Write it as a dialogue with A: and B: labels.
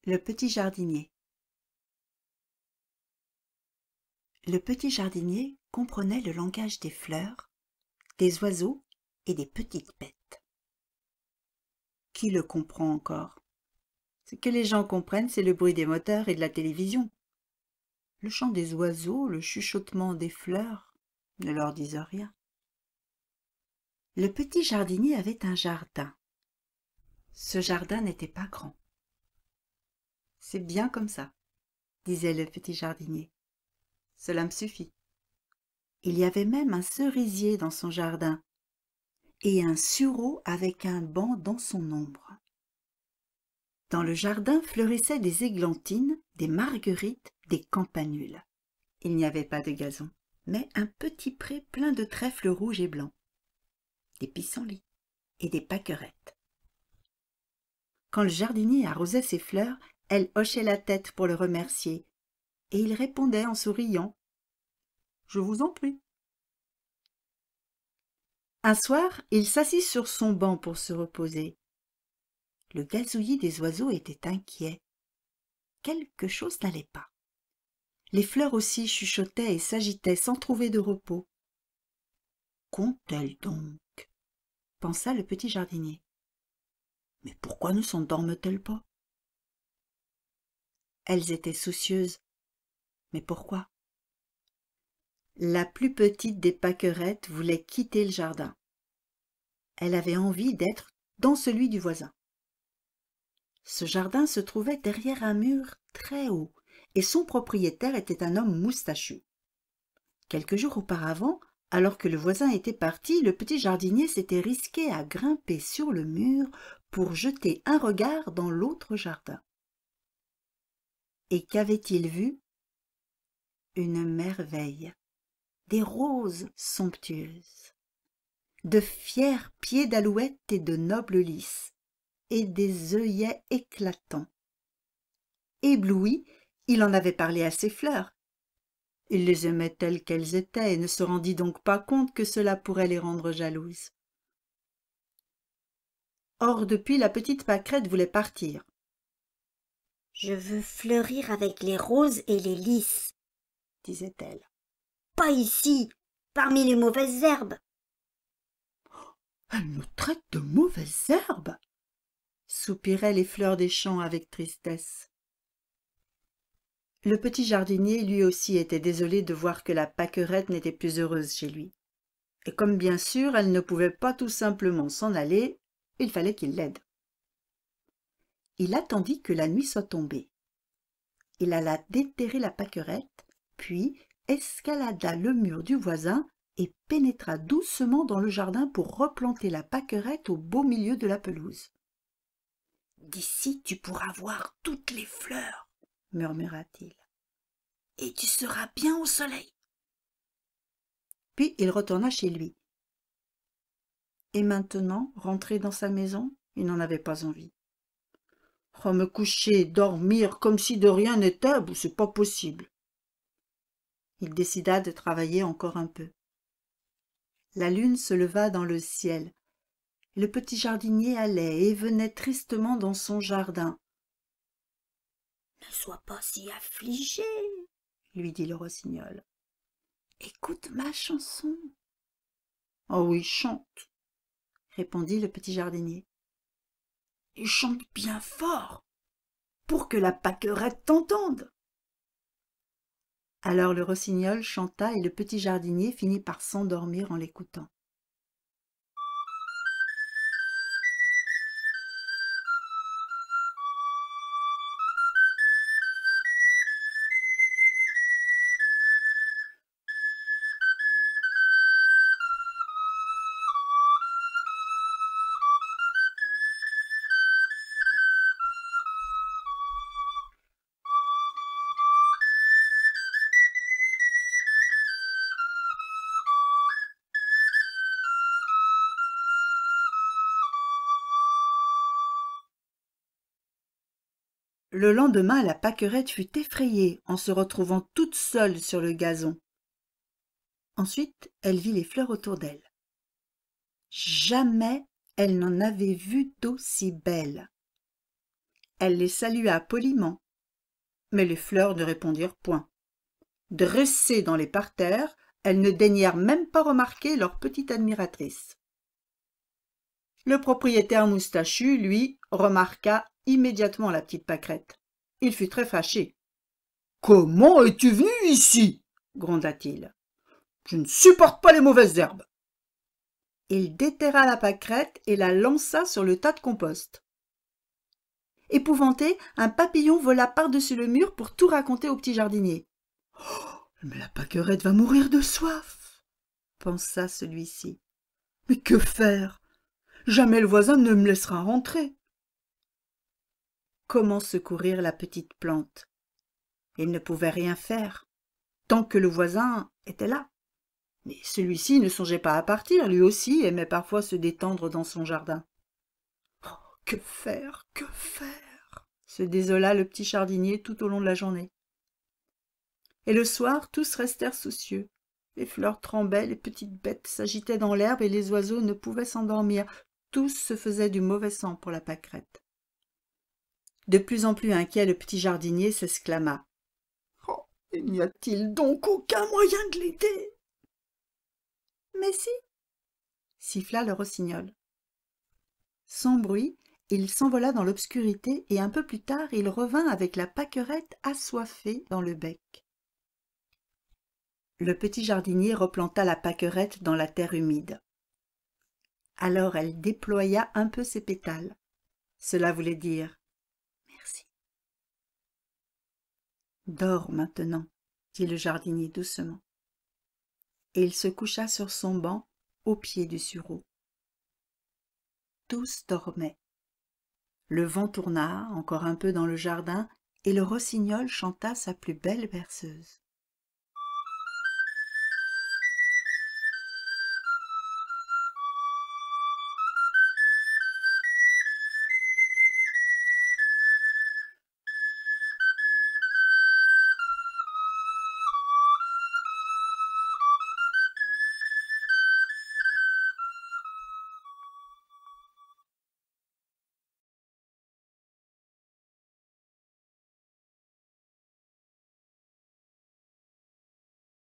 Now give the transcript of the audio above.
A: Le petit jardinier. Le petit jardinier comprenait le langage des fleurs, des oiseaux et des petites bêtes. Qui le comprend encore? Ce que les gens comprennent, c'est le bruit des moteurs et de la télévision. Le chant des oiseaux, le chuchotement des fleurs ne leur disent rien. Le petit jardinier avait un jardin. Ce jardin n'était pas grand. « C'est bien comme ça, » disait le petit jardinier. « Cela me suffit. » Il y avait même un cerisier dans son jardin et un sureau avec un banc dans son ombre. Dans le jardin fleurissaient des églantines, des marguerites, des campanules. Il n'y avait pas de gazon, mais un petit pré plein de trèfles rouges et blancs, des pissenlits et des pâquerettes. Quand le jardinier arrosait ses fleurs, elle hochait la tête pour le remercier, et il répondait en souriant « Je vous en prie ». Un soir, il s'assit sur son banc pour se reposer. Le gazouillis des oiseaux était inquiet. Quelque chose n'allait pas. Les fleurs aussi chuchotaient et s'agitaient sans trouver de repos. « Qu'ont-elles donc ?» pensa le petit jardinier. « Mais pourquoi ne s'endorment-elles pas ?» Elles étaient soucieuses. Mais pourquoi? La plus petite des pâquerettes voulait quitter le jardin. Elle avait envie d'être dans celui du voisin. Ce jardin se trouvait derrière un mur très haut, et son propriétaire était un homme moustachu. Quelques jours auparavant, alors que le voisin était parti, le petit jardinier s'était risqué à grimper sur le mur pour jeter un regard dans l'autre jardin. Et qu'avait-il vu? Une merveille, des roses somptueuses, de fiers pieds d'alouette et de nobles lys, et des œillets éclatants. Ébloui, il en avait parlé à ses fleurs. Il les aimait telles qu'elles étaient et ne se rendit donc pas compte que cela pourrait les rendre jalouses. Or, depuis, la petite pâquerette voulait partir.
B: « Je veux fleurir avec les roses et les lys, »
A: disait-elle.
B: « Pas ici, parmi les mauvaises herbes. »«
A: Elle nous traite de mauvaises herbes !» soupiraient les fleurs des champs avec tristesse. Le petit jardinier, lui aussi, était désolé de voir que la pâquerette n'était plus heureuse chez lui. Et comme bien sûr, elle ne pouvait pas tout simplement s'en aller, il fallait qu'il l'aide. Il attendit que la nuit soit tombée. Il alla déterrer la pâquerette, puis escalada le mur du voisin et pénétra doucement dans le jardin pour replanter la pâquerette au beau milieu de la pelouse. « D'ici, tu pourras voir toutes les fleurs, » murmura-t-il, « et tu seras bien au soleil. » Puis il retourna chez lui. Et maintenant, rentré dans sa maison, il n'en avait pas envie. « Oh, me coucher, dormir comme si de rien n'était, c'est pas possible. » Il décida de travailler encore un peu. La lune se leva dans le ciel. Le petit jardinier allait et venait tristement dans son jardin. « Ne sois pas si affligé, » lui dit le rossignol. « Écoute ma chanson. »« Oh oui, chante, » répondit le petit jardinier. « Et chante bien fort, pour que la pâquerette t'entende. » Alors le rossignol chanta et le petit jardinier finit par s'endormir en l'écoutant. Le lendemain, la pâquerette fut effrayée en se retrouvant toute seule sur le gazon. Ensuite, elle vit les fleurs autour d'elle. Jamais elle n'en avait vu d'aussi belles. Elle les salua poliment, mais les fleurs ne répondirent point. Dressées dans les parterres, elles ne daignèrent même pas remarquer leur petite admiratrice. Le propriétaire moustachu, lui, remarqua immédiatement la petite pâquerette. Il fut très fâché. « Comment es-tu venu ici ?» gronda-t-il. « Je ne supporte pas les mauvaises herbes. » Il déterra la pâquerette et la lança sur le tas de compost. Épouvanté, un papillon vola par-dessus le mur pour tout raconter au petit jardinier. « Oh, mais la pâquerette va mourir de soif !» pensa celui-ci. « Mais que faire ? Jamais le voisin ne me laissera rentrer. » Comment secourir la petite plante? Il ne pouvait rien faire, tant que le voisin était là. Mais celui-ci ne songeait pas à partir, lui aussi aimait parfois se détendre dans son jardin. Oh, que faire, que faire? Se désola le petit jardinier tout au long de la journée. Et le soir, tous restèrent soucieux. Les fleurs tremblaient, les petites bêtes s'agitaient dans l'herbe et les oiseaux ne pouvaient s'endormir. Tous se faisaient du mauvais sang pour la pâquerette. De plus en plus inquiet, le petit jardinier s'exclama. « Oh, il n'y a-t-il donc aucun moyen de l'aider ?» « Mais si !» siffla le rossignol. Sans bruit, il s'envola dans l'obscurité et un peu plus tard, il revint avec la pâquerette assoiffée dans le bec. Le petit jardinier replanta la pâquerette dans la terre humide. Alors elle déploya un peu ses pétales. Cela voulait dire « Merci ». « Dors maintenant », dit le jardinier doucement. Et il se coucha sur son banc au pied du sureau. Tous dormaient. Le vent tourna encore un peu dans le jardin et le rossignol chanta sa plus belle berceuse.